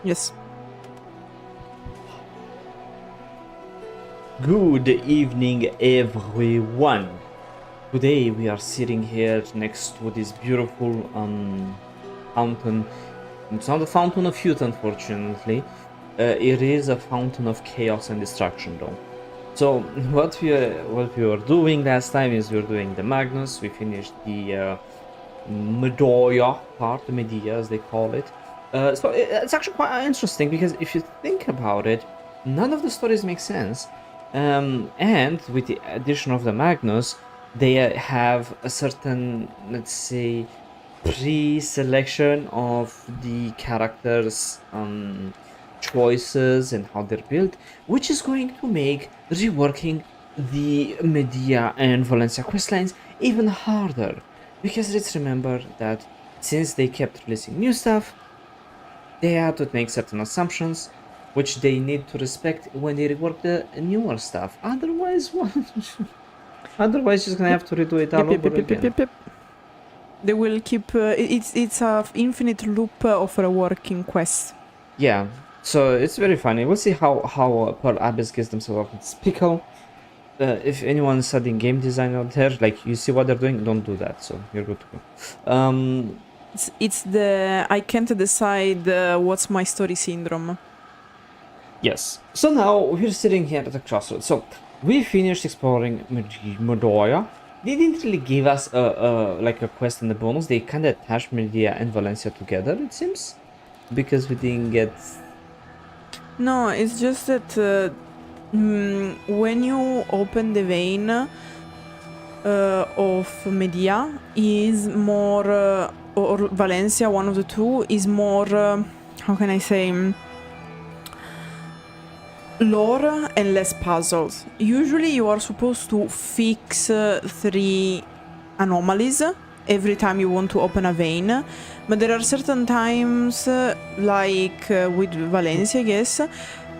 Yes. Good evening, everyone. Today we are sitting here next to this beautiful fountain. It's not a fountain of youth, unfortunately. It is a fountain of chaos and destruction, though. So what we were doing last time is we were doing the Magnus. We finished the Medoya part, the Medea as they call it. So it's actually quite interesting because if you think about it, none of the stories make sense. And with the addition of the Magnus, they have a certain, let's say, pre-selection of the characters' choices and how they're built, which is going to make reworking the Medea and Valencia questlines even harder. Because let's remember that since they kept releasing new stuff, they had to make certain assumptions which they need to respect when they rework the newer stuff. Otherwise, what? Otherwise, just gonna have to redo it all over again. Yep. They will keep. It's a infinite loop of reworking quests. Yeah, so it's very funny. We'll see how Pearl Abyss gets themselves up in this pickle. If anyone's studying game design out there, like you see what they're doing, don't do that. So you're good to go. It's the I can't decide what's my story syndrome. Yes. So now we're sitting here at the crossroads. So we finished exploring Medoya. They didn't really give us like a quest in the bonus. They kind of attached Medea and Valencia together, it seems, because we didn't get. No, it's just that when you open the vein of Medea, is more or Valencia, one of the two, is more. How can I say? Lore and less puzzles. Usually you are supposed to fix 3 anomalies every time you want to open a vein, but there are certain times, like with Valencia, I guess,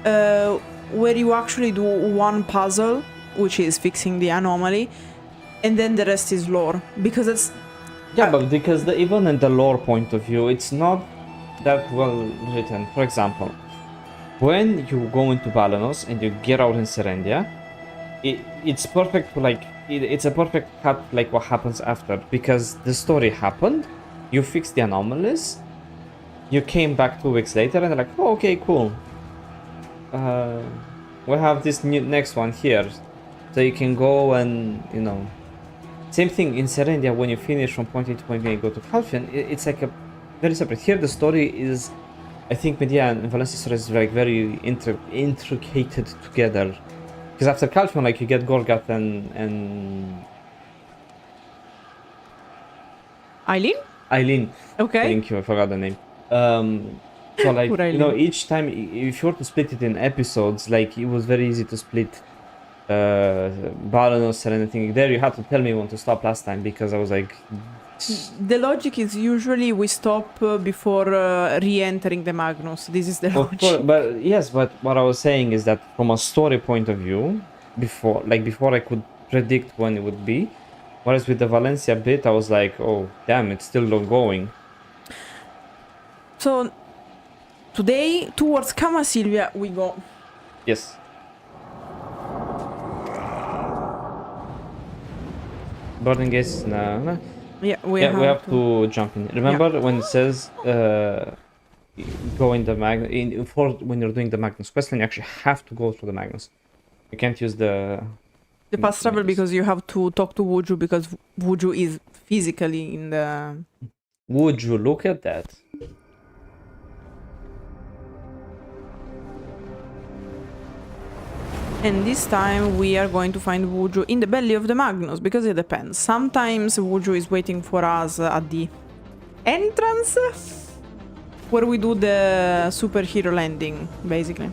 where you actually do one puzzle, which is fixing the anomaly, and then the rest is lore, because it's... Yeah, but because even in the lore point of view, it's not that well written. For example, when you go into Balanos and you get out in Serendia, it's perfect to it's a perfect cut like what happens after, because the story happened, you fixed the anomalies, you came back 2 weeks later and they're like, oh, okay, cool. We have this new next one here, so you can go and, you know, same thing in Serendia. When you finish from point A to point B and go to Calfian, it's like a very separate. Here the story is, I think Medea and Valencia's story is like very intricated together. Because after Calfion, like you get Gorgat and Eileen. Okay. Thank you, I forgot the name. So like, you know, each time if you were to split it in episodes, like it was very easy to split Balanos or anything. There you had to tell me when to stop last time, because I was like... The logic is usually we stop before re-entering the Magnus. This is the logic. But yes, but what I was saying is that from a story point of view, before I could predict when it would be, whereas with the Valencia bit, I was like, oh damn, it's still not going. So today towards Kamasylvia we go. Yes. Boarding gates, no. Yeah, we have to jump in. Remember when it says go in the Magnus when you're doing the Magnus questline, you actually have to go through the Magnus. You can't use the fast travel because you have to talk to Wuju, because Wuju is physically in the... Would you look at that? And this time we are going to find Wuju in the belly of the Magnus, because it depends. Sometimes Wuju is waiting for us at the entrance, where we do the superhero landing, basically.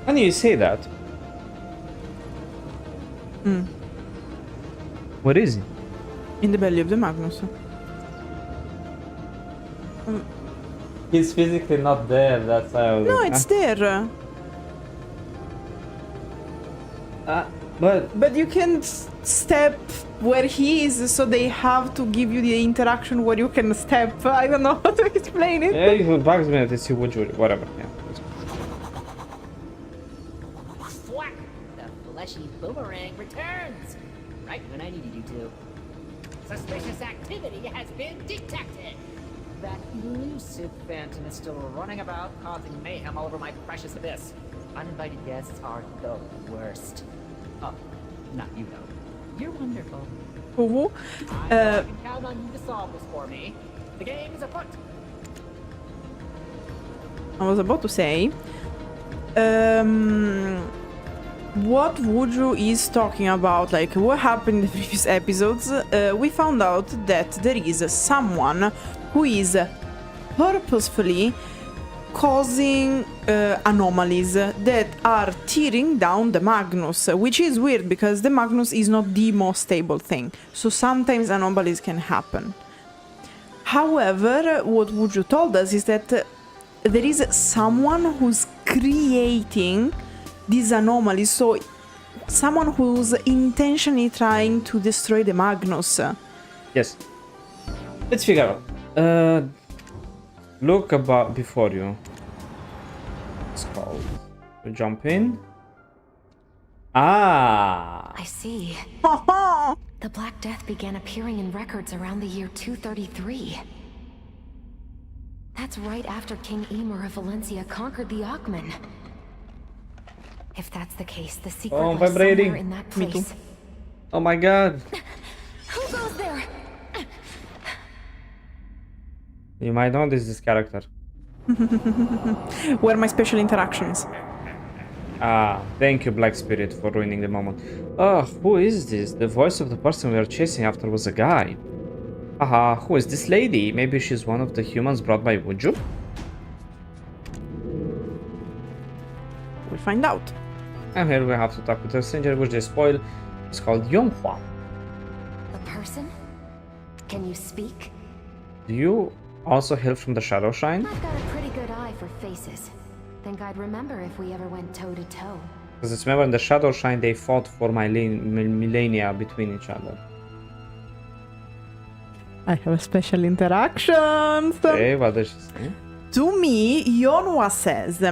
Funny you say that. Where is he? In the belly of the Magnus. He's physically not there, that's why I was No, like, it's there. but you can step where he is, so they have to give you the interaction where you can step. I don't know how to explain it. Yeah, it bugs me to see whatever. Yeah. Thwack! The fleshy boomerang returns! Right when I needed you to. Suspicious activity has been detected! That elusive phantom is still running about, causing mayhem all over my precious abyss. Uninvited guests are the worst. Oh, not you though. You're wonderful. Who? I know I can count on you to solve this for me. The game is afoot. I was about to say, what Wuju is talking about, like what happened in the previous episodes, we found out that there is someone who is purposefully causing anomalies that are tearing down the Magnus, which is weird because the Magnus is not the most stable thing, so sometimes anomalies can happen. However, what Wuju told us is that there is someone who's creating these anomalies, so someone who's intentionally trying to destroy the Magnus. Yes. Let's figure out. Look about before you. It's called. We jump in. Ah. I see. The Black Death began appearing in records around the year 233. That's right after King Emer of Valencia conquered the Augmen. If that's the case, the secret lies vibrating. somewhere in that Me too. place. Oh my god. Who goes there? You might know this character. Where are my special interactions? Ah, thank you, Black Spirit, for ruining the moment. Oh, who is this? The voice of the person we were chasing after was a guy. Haha, who is this lady? Maybe she's one of the humans brought by Wuju? We'll find out. And here we have to talk with a stranger, which they spoil. It's called Yonghua. A person? Can you speak? Do you also hail from the Shadow Shrine? I've got a pretty good eye for faces. Think I'd remember if we ever went toe to toe. Because it's remember in the Shadow Shrine they fought for millennia between each other. I have a special interactions. Okay, what does she say? To me, Yonhua says,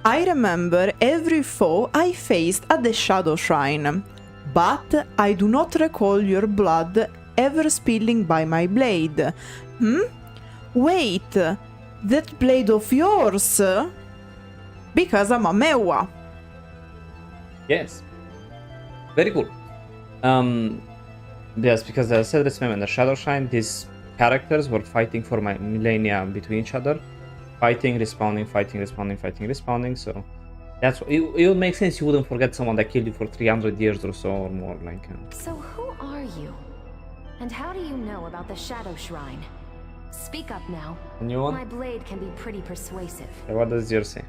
I remember every foe I faced at the Shadow Shrine, but I do not recall your blood ever spilling by my blade. Wait, that blade of yours? Because I'm a Mewa. Yes. Very cool. Yes, because as I said this time in the Shadow Shrine, these characters were fighting for millennia between each other. Fighting, respawning, fighting, respawning, fighting, respawning, so that's it would make sense you wouldn't forget someone that killed you for 300 years or so or more, like... So who are you? And how do you know about the Shadow Shrine? Speak up now. A new one? My blade can be pretty persuasive. What does yours say?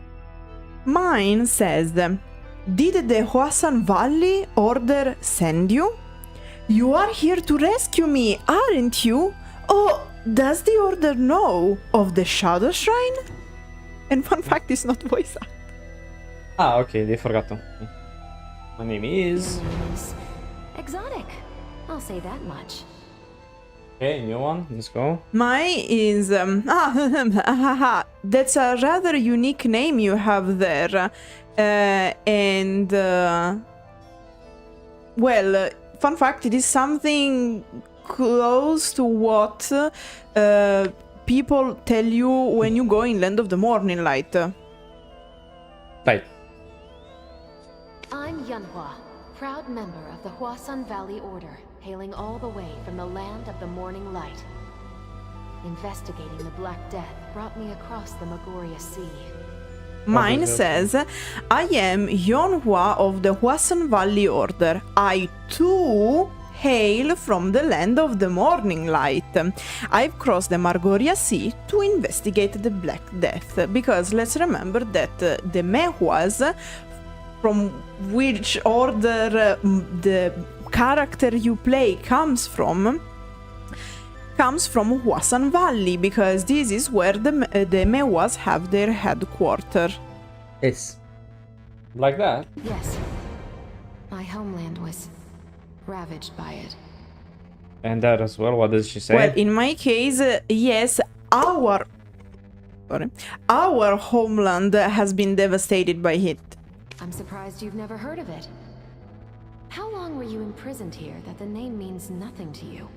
Mine says, did the Huasan Valley order send you? You are here to rescue me, aren't you? Oh, does the order know of the Shadow Shrine? And fun fact, is not voice act. Ah, okay, they forgot to. My name is... Name's exotic. I'll say that much. Okay, new one, let's go. Mine is, that's a rather unique name you have there. Well, fun fact, it is something close to what people tell you when you go in Land of the Morning Light. Right. I'm Yunhua, proud member of the Huasan Valley Order, hailing all the way from the land of the morning light. Investigating the Black Death brought me across the Magoria Sea. Mine says, I am Yonhua of the Huasan Valley Order. I too hail from the land of the morning light. I've crossed the Margoria Sea to investigate the Black Death, because let's remember that the Mehuas, from which order the character you play comes from Huasan Valley, because this is where the Mehuas have their headquarters. It's like that. Yes. My homeland was ravaged by it. And that as well, what does she say? Well, in my case, yes, our homeland has been devastated by it. I'm surprised you've never heard of it. How long were you imprisoned here that the name means nothing to you?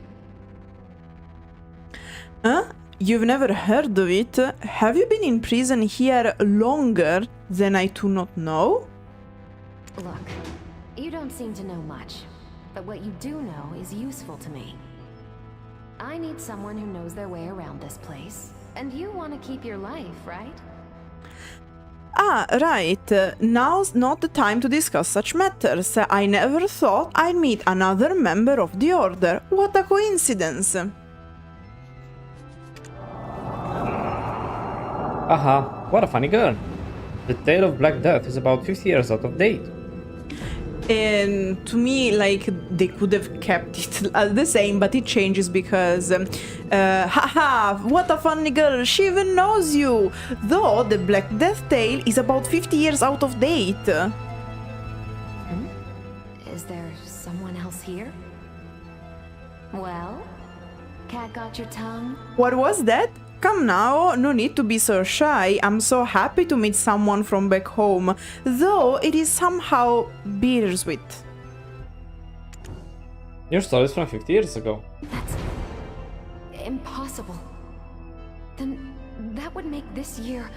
Huh? You've never heard of it? Have you been in prison here longer than I do not know? Look, you don't seem to know much, but what you do know is useful to me. I need someone who knows their way around this place, and you want to keep your life, right? Ah, right. Now's not the time to discuss such matters. I never thought I'd meet another member of the Order. What a coincidence. Aha, what a funny girl. The tale of Black Death is about 50 years out of date. And to me, like, they could have kept it the same, but it changes because, haha, what a funny girl, she even knows you! Though the Black Death tale is about 50 years out of date. Is there someone else here? Well, cat got your tongue? What was that? Come now, no need to be so shy. I'm so happy to meet someone from back home, though it is somehow bittersweet. Your story is from 50 years ago. That's impossible. Then that would make this year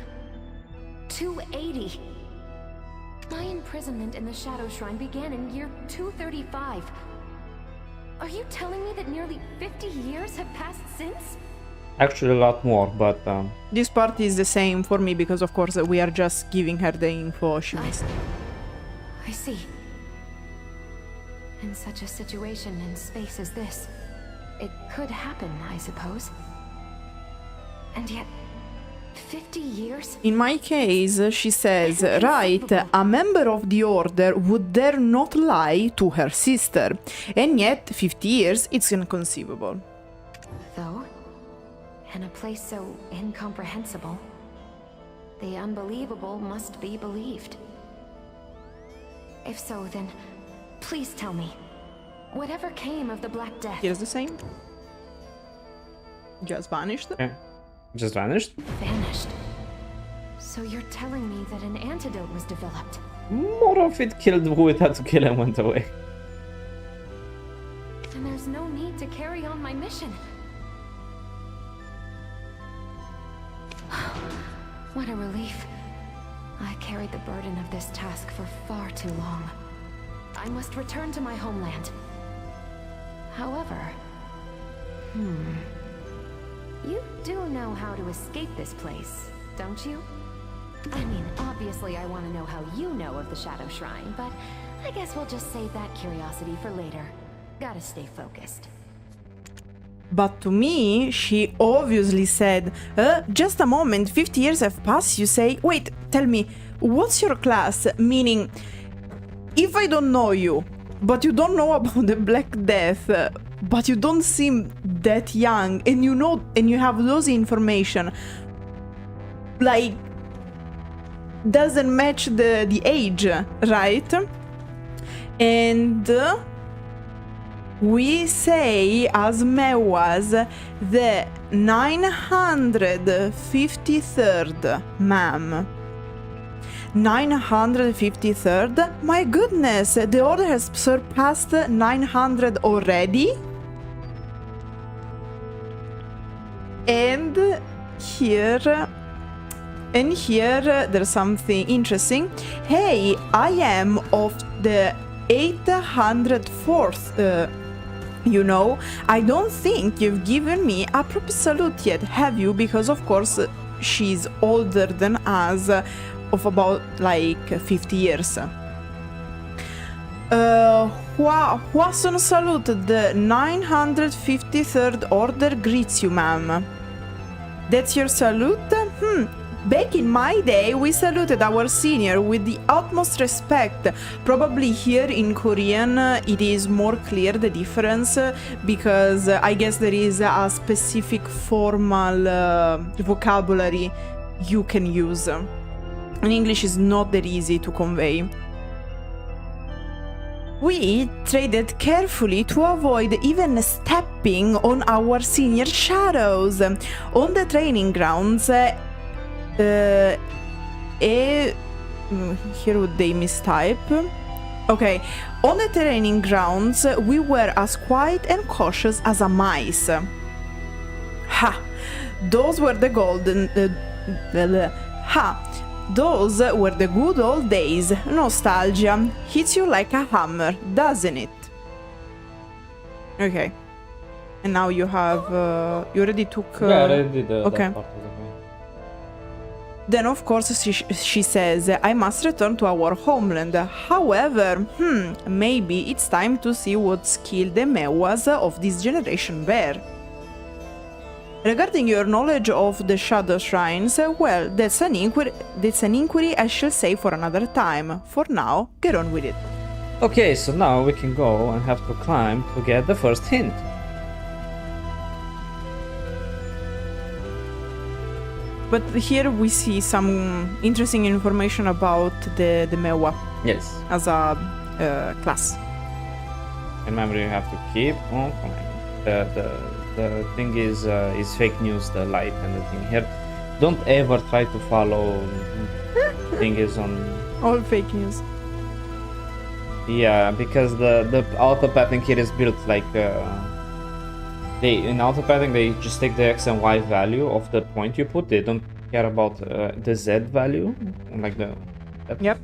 280. My imprisonment in the Shadow Shrine began in year 235. Are you telling me that nearly 50 years have passed since? Actually, a lot more, but This part is the same for me because, of course, we are just giving her the info she missed. I see. In such a situation in space as this, it could happen, I suppose. And yet, 50 years? In my case, she says, right, a member of the Order would dare not lie to her sister, and yet 50 years, it's inconceivable. Though, in a place so incomprehensible, the unbelievable must be believed. If so, then please tell me, whatever came of the Black Death? Here's the same. Just vanished. yeah, just vanished. Vanished. So you're telling me that an antidote was developed? More of it killed who it had to kill and went away. And there's no need to carry on my mission. What a relief. I carried the burden of this task for far too long. I must return to my homeland. However... You do know how to escape this place, don't you? I mean, obviously I want to know how you know of the Shadow Shrine, but I guess we'll just save that curiosity for later. Gotta stay focused. But to me, she obviously said, just a moment, 50 years have passed, you say. Wait, tell me, what's your class? Meaning, if I don't know you, but you don't know about the Black Death, but you don't seem that young, and you know, and you have those information, like, doesn't match the age, right? And... we say as was the 953rd, ma'am. 953rd? My goodness, the Order has surpassed 900 already? And here there's something interesting. Hey, I am of the 804th, you know, I don't think you've given me a proper salute yet, have you? Because of course she's older than us of about like 50 years. Poisson salute, the 953rd Order greets you, ma'am. That's your salute? Back in my day, we saluted our senior with the utmost respect. Probably here in Korean, it is more clear the difference because I guess there is a specific formal vocabulary you can use. In English, is not that easy to convey. We traded carefully to avoid even stepping on our senior shadows. On the training grounds, here would they mistype? Okay, on the training grounds, we were as quiet and cautious as a mice. Ha! Those were the Those were the good old days. Nostalgia hits you like a hammer, doesn't it? Okay. And now you have... you already took... Yeah, I already did okay. that part of the game. Then of course she says, I must return to our homeland. However, maybe it's time to see what skill the Mewas of this generation bear. Regarding your knowledge of the Shadow Shrines, well, that's an inquiry I shall say for another time. For now, get on with it. Okay, so now we can go and have to climb to get the first hint. But here we see some interesting information about the Mewa. Yes. As a class. Remember, you have to keep on climbing. The thing is fake news, the light and the thing here. Don't ever try to follow thing is on... All fake news. Yeah, because the auto-pathing here is built like... in auto-pathing they just take the X and Y value of the point you put. They don't care about the Z value. Like the... Yep.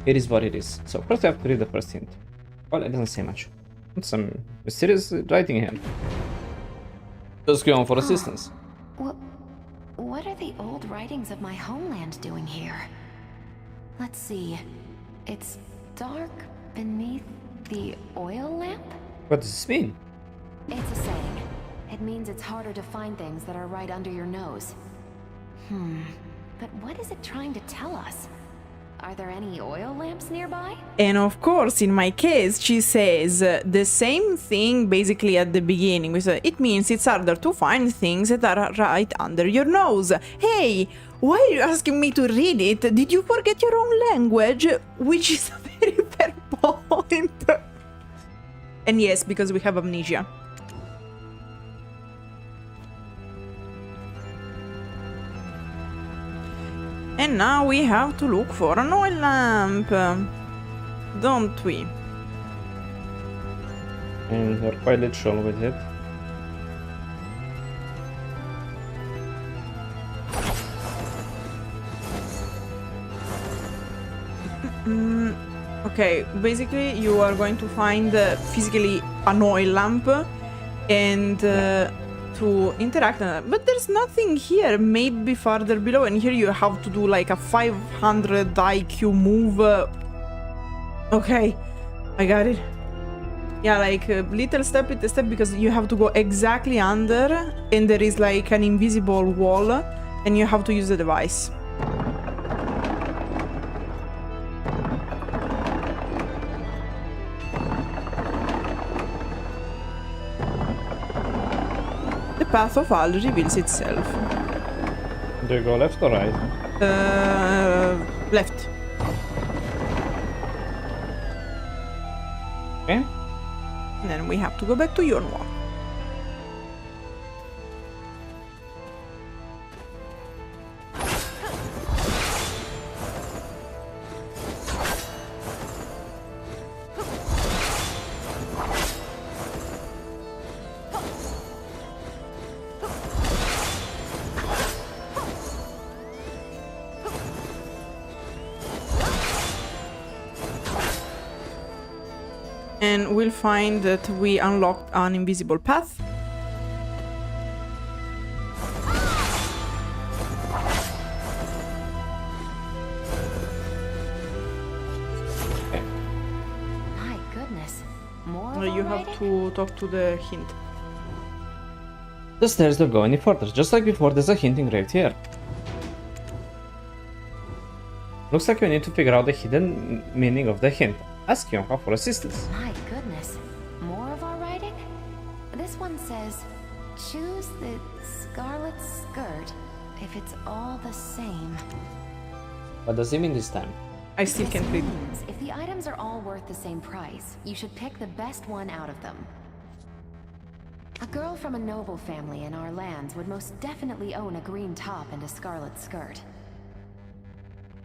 It is what it is. So first you have to read the first hint. Well, it doesn't say much. It's some mysterious writing here. Just go on for assistance. What are the old writings of my homeland doing here? Let's see. It's dark beneath the oil lamp? What does this mean? It's a saying. It means it's harder to find things that are right under your nose. But what is it trying to tell us? Are there any oil lamps nearby? And of course, in my case, she says the same thing basically at the beginning. It means it's harder to find things that are right under your nose. Hey, why are you asking me to read it? Did you forget your own language? Which is a very fair point. And yes, because we have amnesia. And now we have to look for an oil lamp, don't we? And we're quite literal with it. Okay, basically you are going to find physically an oil lamp and to interact, but there's nothing here, maybe farther below, and here you have to do like a 500 IQ move. Okay, I got it. Yeah, like little step by step, because you have to go exactly under and there is like an invisible wall and you have to use the device. The path of Al reveals itself. Do you go left or right? Left. Okay. And then we have to go back to Yonwa. And we'll find that we unlocked an invisible path. Okay. My goodness. More You have to talk to the hint. The stairs don't go any further. Just like before, there's a hint engraved here. Looks like we need to figure out the hidden meaning of the hint. Ask Yonka for assistance. My goodness. More of our writing? This one says, choose the scarlet skirt if it's all the same. What does it mean this time? I still can't read. Means if the items are all worth the same price, you should pick the best one out of them. A girl from a noble family in our lands would most definitely own a green top and a scarlet skirt.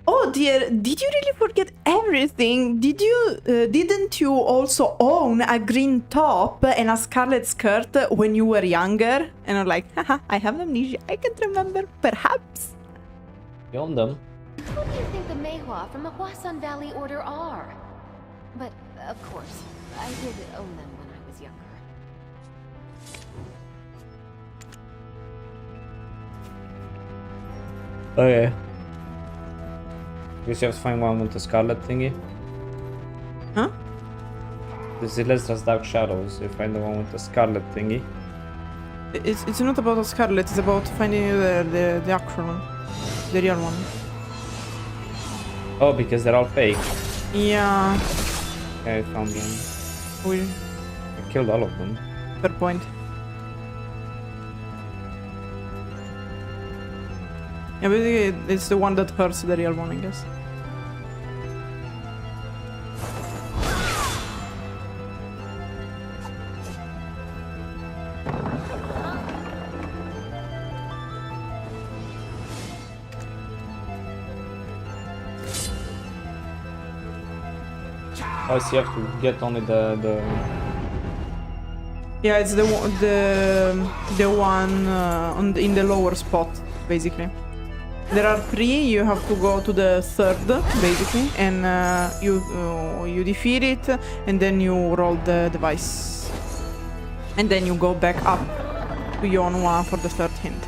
Oh dear, did you really forget everything? Didn't you also own a green top and a scarlet skirt when you were younger? And I'm like, haha, I have amnesia, I can't remember, perhaps. You own them. Who do you think the Meihua from the Huasun Valley Order are? But, of course, I did own them when I was younger. Okay. Guess you have to find one with the scarlet thingy. Huh? This is just dark shadows. You find the one with the scarlet thingy. It's not about a scarlet, it's about finding the actual one. The real one. Oh, because they're all fake. Yeah. Okay, I found them. We I killed all of them. fair point. Yeah, basically it's the one that hurts the real one, I guess. Oh, so you have to get only the Yeah, it's the one in the lower spot, basically. There are 3. You have to go to the 3rd, basically, and you defeat it, and then you roll the device, and then you go back up to Yonhua for the 3rd hint.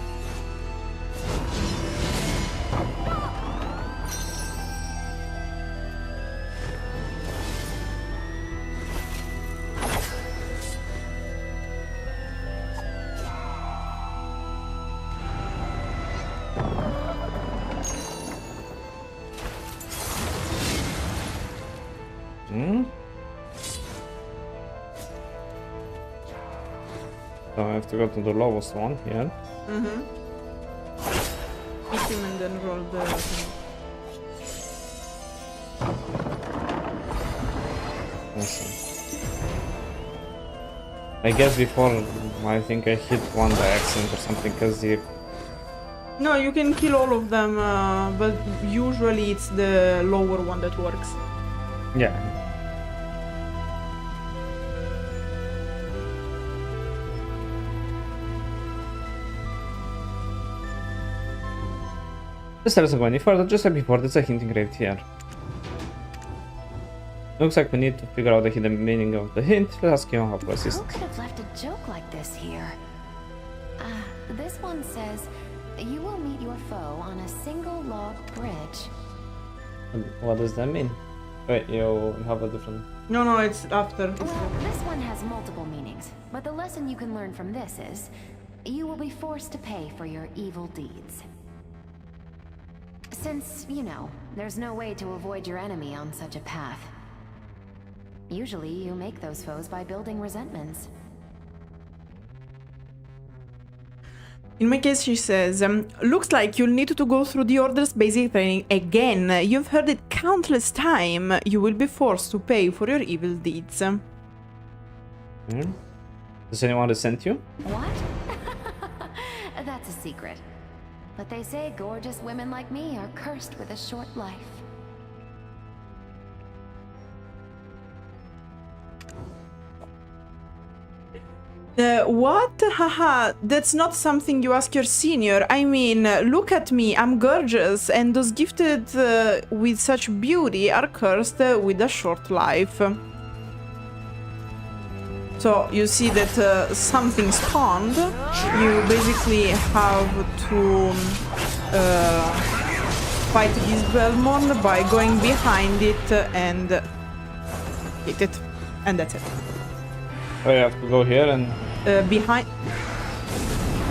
So I have to go to the lowest one here. Hit him and then roll the thing. Awesome. I guess before I think I hit one by accident or something because the No, you can kill all of them, but usually it's the lower one that works. yeah. This doesn't go any further, just like before, there's a hint engraved here. Looks like we need to figure out the hidden meaning of the hint. Let's ask him how to assist. Who could have left a joke like this here? This one says, you will meet your foe on a single log bridge. What does that mean? Wait, you have a different... No, it's after. Well, this one has multiple meanings, but the lesson you can learn from this is, you will be forced to pay for your evil deeds. Since, you know, there's no way to avoid your enemy on such a path. Usually, you make those foes by building resentments. In my case, she says, looks like you'll need to go through the Order's basic training again. You've heard it countless times. You will be forced to pay for your evil deeds. Does anyone resent you? What? That's a secret. But they say gorgeous women like me are cursed with a short life. What? Haha, that's not something you ask your senior. I mean, look at me, I'm gorgeous, and those gifted with such beauty are cursed with a short life. So you see that something spawned. You basically have to fight this Belmont by going behind it and hit it, and that's it. Oh, you have to go here and... behind,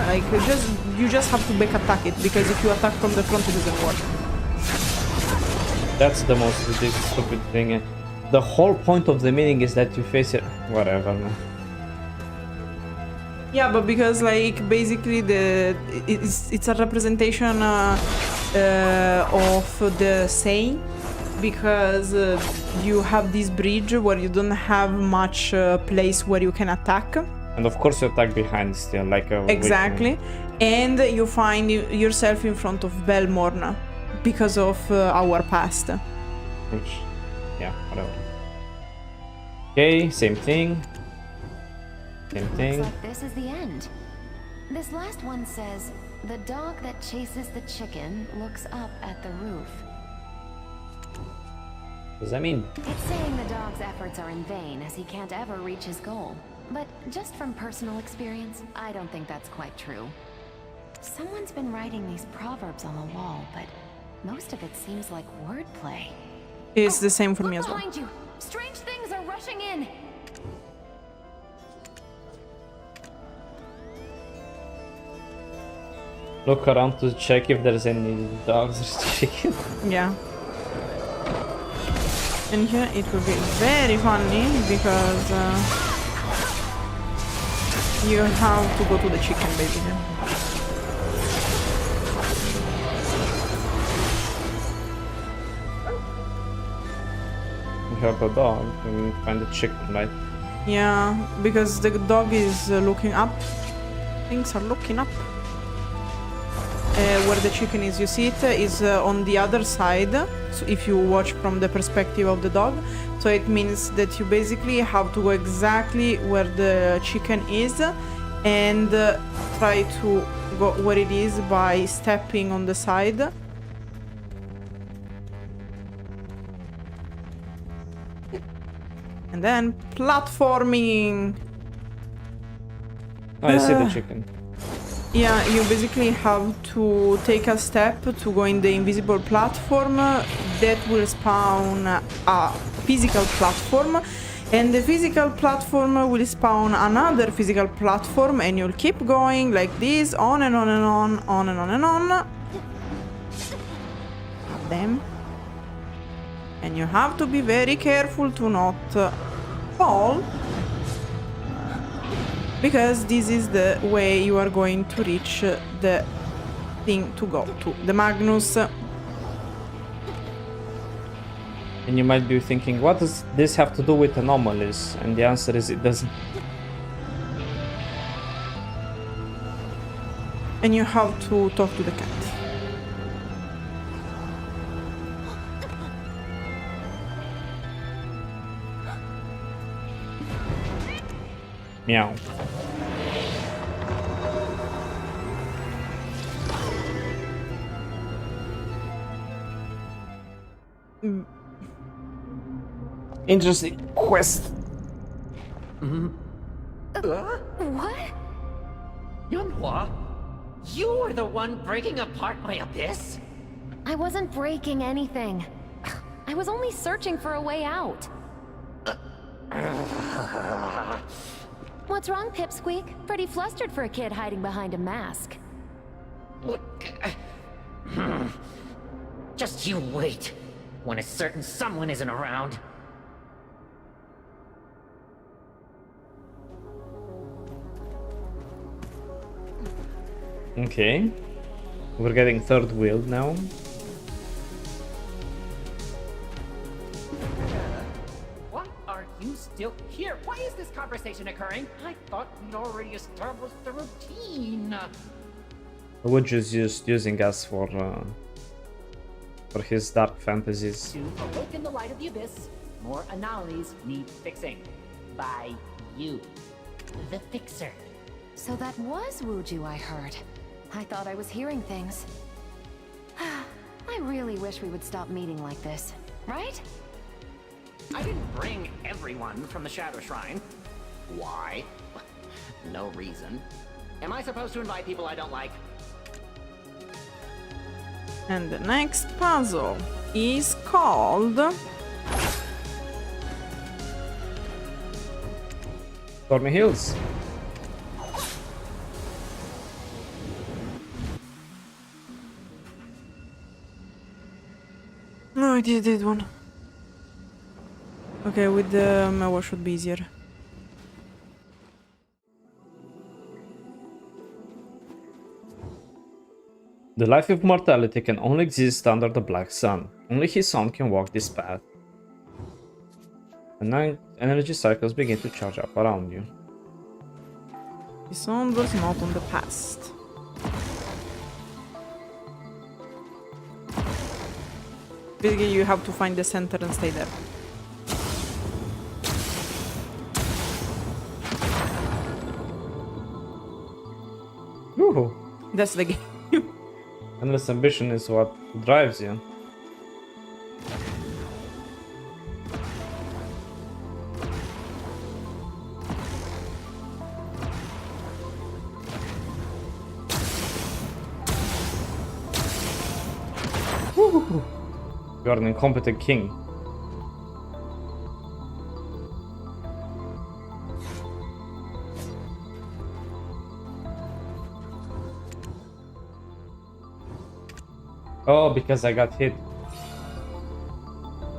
like you just have to back attack it, because if you attack from the front it doesn't work. That's the most ridiculous, stupid thing. The whole point of the meaning is that you face it. Whatever, man. Yeah, but because like basically it's a representation of the saying because you have this bridge where you don't have much place where you can attack. And of course you attack behind still, like a Exactly. And you find yourself in front of Belmorn because of our past. Which, yeah, whatever. Okay, same thing. Same thing. Looks like this is the end. This last one says, the dog that chases the chicken looks up at the roof. What does that mean? It's saying the dog's efforts are in vain as he can't ever reach his goal. But just from personal experience, I don't think that's quite true. Someone's been writing these proverbs on the wall, but most of it seems like wordplay. It's the same for me as well. Behind you! Strange things are rushing in! Look around to check if there's any dogs or chicken. Yeah. And here it will be very funny because you have to go to the chicken basically. We have a dog and we find the chicken, right? Yeah, because the dog is looking up. Things are looking up. Where the chicken is, you see it is on the other side. So if you watch from the perspective of the dog, so it means that you basically have to go exactly where the chicken is and try to go where it is by stepping on the side. And then platforming. Oh, I see the chicken. Yeah, you basically have to take a step to go in the invisible platform that will spawn a physical platform, and the physical platform will spawn another physical platform, and you'll keep going like this, on and on and on and on and on. Damn. And you have to be very careful to not fall, because this is the way you are going to reach the thing to go to, the Magnus. And you might be thinking, what does this have to do with anomalies? And the answer is it doesn't. And you have to talk to the cat. Meow. Interesting quest. What? Yunhua, you were the one breaking apart my abyss? I wasn't breaking anything. I was only searching for a way out. What's wrong, Pipsqueak? Pretty flustered for a kid hiding behind a mask. Look, just you wait. When it's certain someone isn't around. Okay. We're getting third wheel now. Why are you still here? Why is this conversation occurring? I thought we'd already established the routine. Wood is just using us for his dark fantasies. To awaken the light of the abyss, more anomalies need fixing. By you, the fixer. So that was Wuju I heard. I thought I was hearing things. I really wish we would stop meeting like this, right? I didn't bring everyone from the Shadow Shrine. Why? No reason. Am I supposed to invite people I don't like? And the next puzzle is called Stormy Hills. No, I did one. Okay, with the Mewa should be easier. The life of mortality can only exist under the black sun. Only his son can walk this path. The 9 energy cycles begin to charge up around you. The sun was not on the past. Basically, you have to find the center and stay there. Woohoo! That's the game. Endless ambition is what drives you. Woohoo! You are an incompetent king. Oh, because I got hit.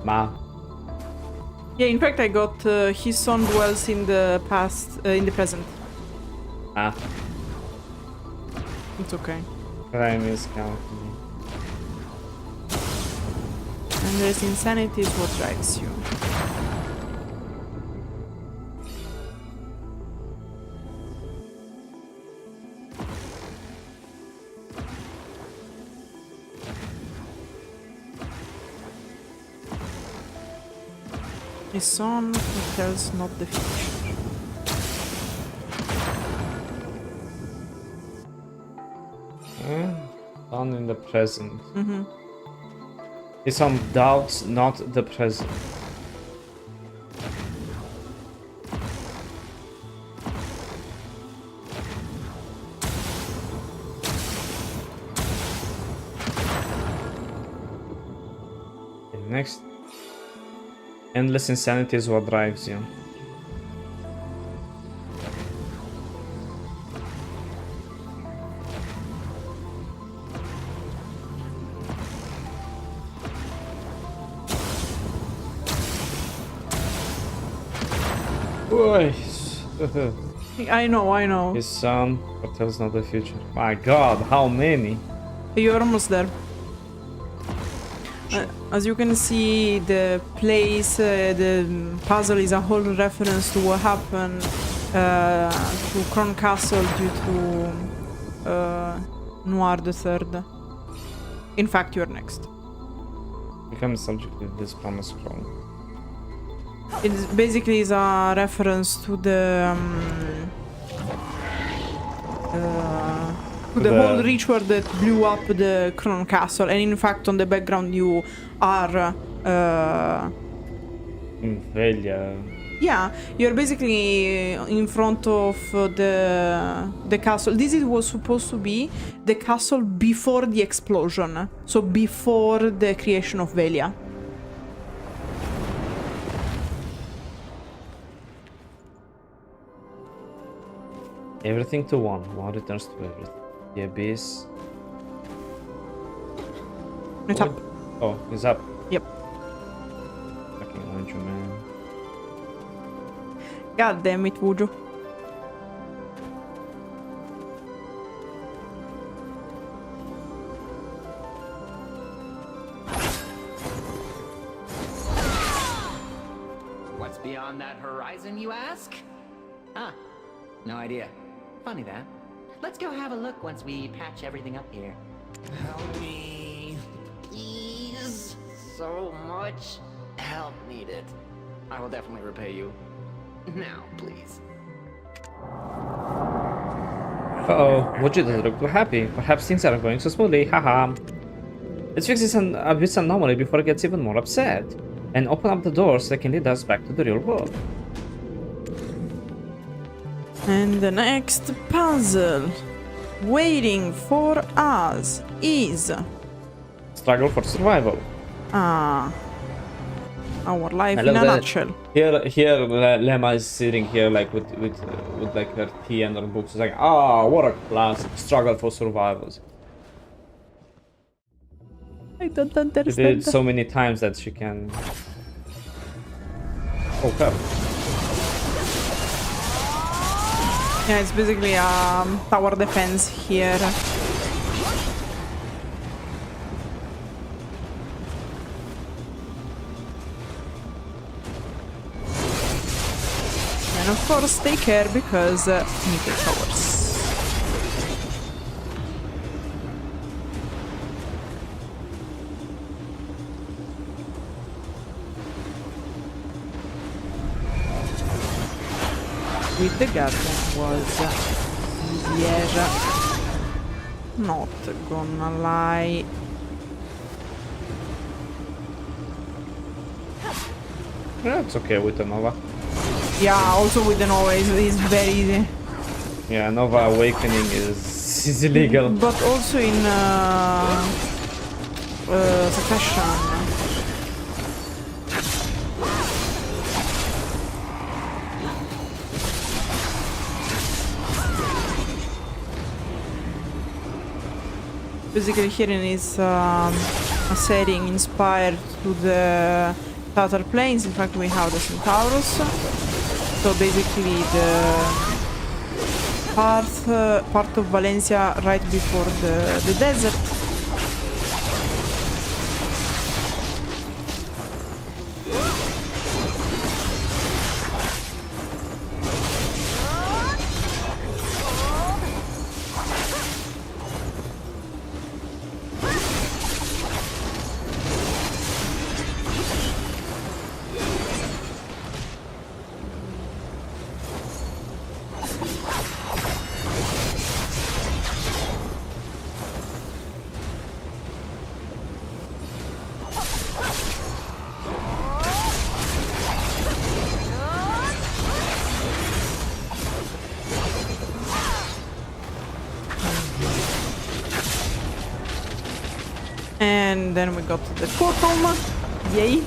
Ma. Yeah, in fact, I got his son dwells in the past, in the present. Ah. It's okay. Crime is counting. And there's insanity is what drives you. His son tells not the future. On in the present. His son doubts not the present. Okay, next. Endless insanity is what drives you. Boy. I know. His son foretells not the future. My god, how many? You're almost there. As you can see, the place, the puzzle is a whole reference to what happened to Crown Castle due to Noir the Third. In fact, you're next. Become subject of this promise scroll. It basically is a reference to the whole ritual that blew up the Crown Castle, and in fact, on the background you are. Velia. Yeah, you're basically in front of the castle. This was supposed to be the castle before the explosion, so before the creation of Velia. Everything to one. One returns to everything. The abyss. It's up. Oh, it's up. Yep. Fucking angel, man. God damn it, Wuju. What's beyond that horizon, you ask? Huh. No idea. Funny that. Let's go have a look once we patch everything up here. Help me. Please. So much help needed. I will definitely repay you. Now, please. Uh-oh, Woji doesn't look too happy. Perhaps things aren't going so smoothly, haha. Let's fix this abyss anomaly before it gets even more upset. And open up the doors that can lead us back to the real world. And the next puzzle waiting for us is Struggle for survival. our life I in a love that. nutshell. Here, Lema is sitting here like with like her tea and her books. It's like, what a classic struggle for survivals. I don't She did understand. it so many times that she can. Oh crap! Yeah, it's basically tower defense here. And of course they care because nickel towers. With the garden was easier. Not gonna lie. Yeah, it's okay with the Nova. Yeah, also with the Nova is very easy. Yeah, Nova Awakening is illegal. But also in Succession. Basically here is a setting inspired to the Tatar Plains. In fact, we have the Centaurus. So basically the part of Valencia right before the desert. And then we got to the portal. Yay.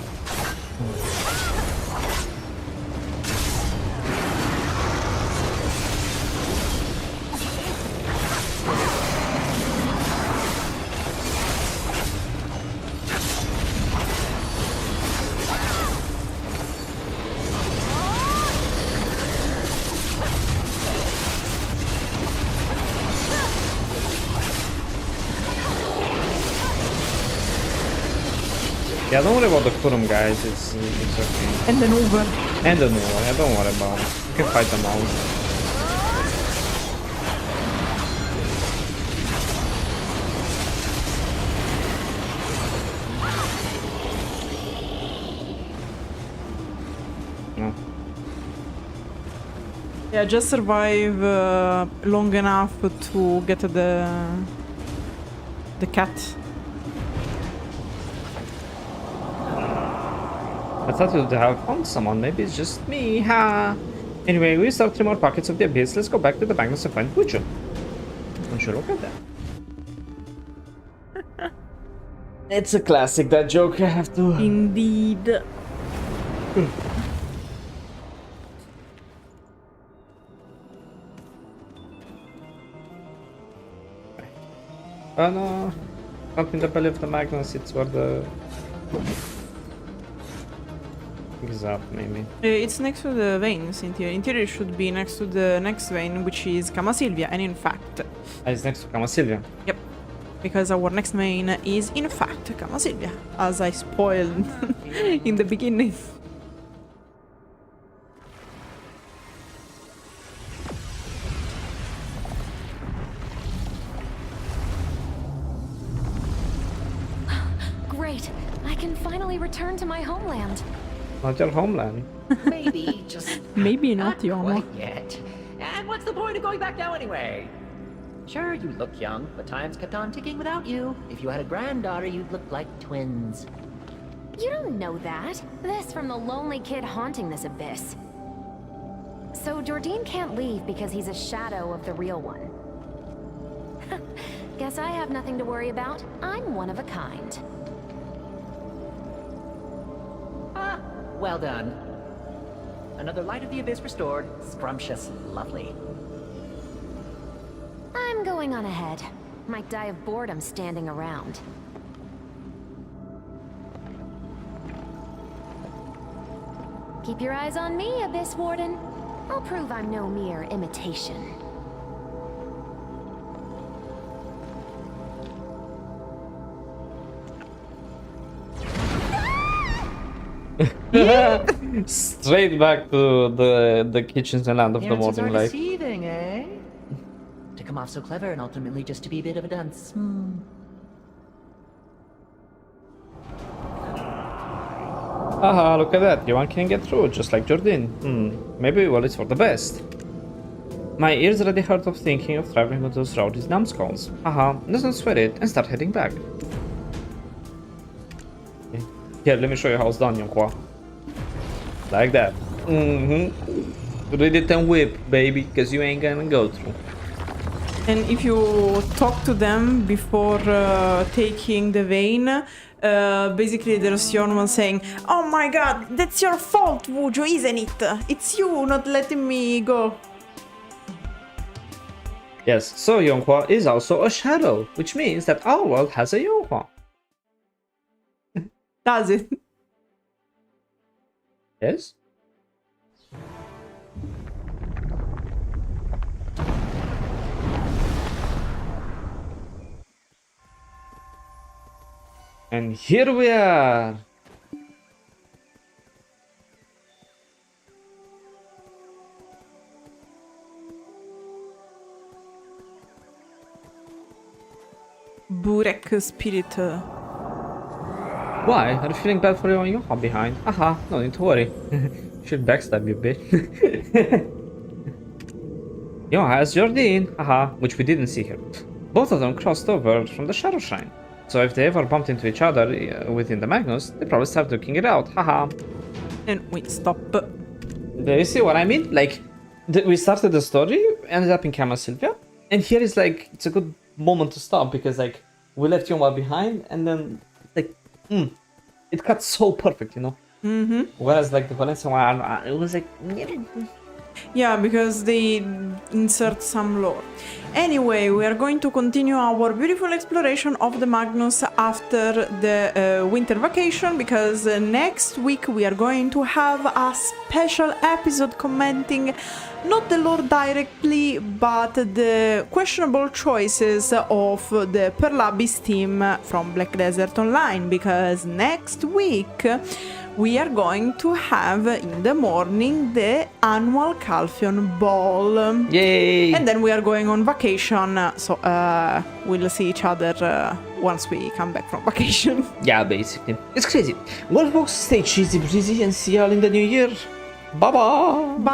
Yeah, don't worry about the Kurum guys, it's okay. And then over. And the Nova, yeah, don't worry about it. You can fight them all. No. Yeah, just survive long enough to get the cat. I thought you'd have found someone, maybe it's just me, ha! Anyway, we still have 3 more pockets of the abyss, let's go back to the Magnus and find Pucho. Don't you look at that? It's a classic, that joke, I have to... Indeed. Oh no, not in the belly of the Magnus, it's where the... is up, maybe. It's next to the veins in theory. In theory it should be next to the next vein, which is Kamasylvia, and in fact... It's next to Kamasylvia. Yep. Because our next vein is in fact Kamasylvia, as I spoiled in the beginning. Great! I can finally return to my homeland. Not your homeland. Maybe, just Maybe not, Yama. quite yet. And what's the point of going back now anyway? Sure, you look young, but time's kept on ticking without you. If you had a granddaughter, you'd look like twins. You don't know that. This from the lonely kid haunting this abyss. So Jordine can't leave because he's a shadow of the real one. Guess I have nothing to worry about. I'm one of a kind. Ah, well done. Another light of the abyss restored. Scrumptious, lovely. I'm going on ahead. Might die of boredom standing around. Keep your eyes on me, Abyss Warden. I'll prove I'm no mere imitation. Straight back to the kitchens and land of the Appearances morning are life. deceiving, eh? To come off so clever and ultimately just to be a bit of a dunce. Haha, look at that. Johan can get through, just like Jordine. Maybe, well, it's for the best. My ears already hurt of thinking of traveling with those rowdy's numbskulls. Haha, doesn't sweat it and start heading back. Okay. Here, let me show you how it's done, Yonghua. Like that. Read it and whip, baby, because you ain't gonna go through. And if you talk to them before taking the vein, basically there's Yeonwon saying, "Oh my god, that's your fault, Woojo, isn't it? It's you not letting me go." Yes, so Yonghua is also a shadow, which means that our world has a Yonghua. Does it? Yes? And here we are! Burek spirit. Why? Are you feeling bad for leaving Yonghua behind? Haha, no need to worry. Should backstab you, bitch. Yonghua has Jordine, haha, which we didn't see here. Both of them crossed over from the Shadow Shrine. So if they ever bumped into each other within the Magnus, they probably start duking it out, haha. And wait, stop. Do you see what I mean? Like, we started the story, ended up in Kamasylvia, and here is like, it's a good moment to stop because like, we left Yonghua behind, and then like, it cut so perfect, you know? Whereas like the Valencia one, it was like, Yeah, because they insert some lore. Anyway, we are going to continue our beautiful exploration of the Magnus after the winter vacation, because next week we are going to have a special episode commenting not the lore directly, but the questionable choices of the Pearl Abyss team from Black Desert Online, because next week we are going to have in the morning the annual Calphion Ball. yay! And then we are going on vacation, so we'll see each other once we come back from vacation. Yeah, basically. It's crazy. Well, folks, stay cheesy breezy and see y'all in the new year. Bye-bye! Bye!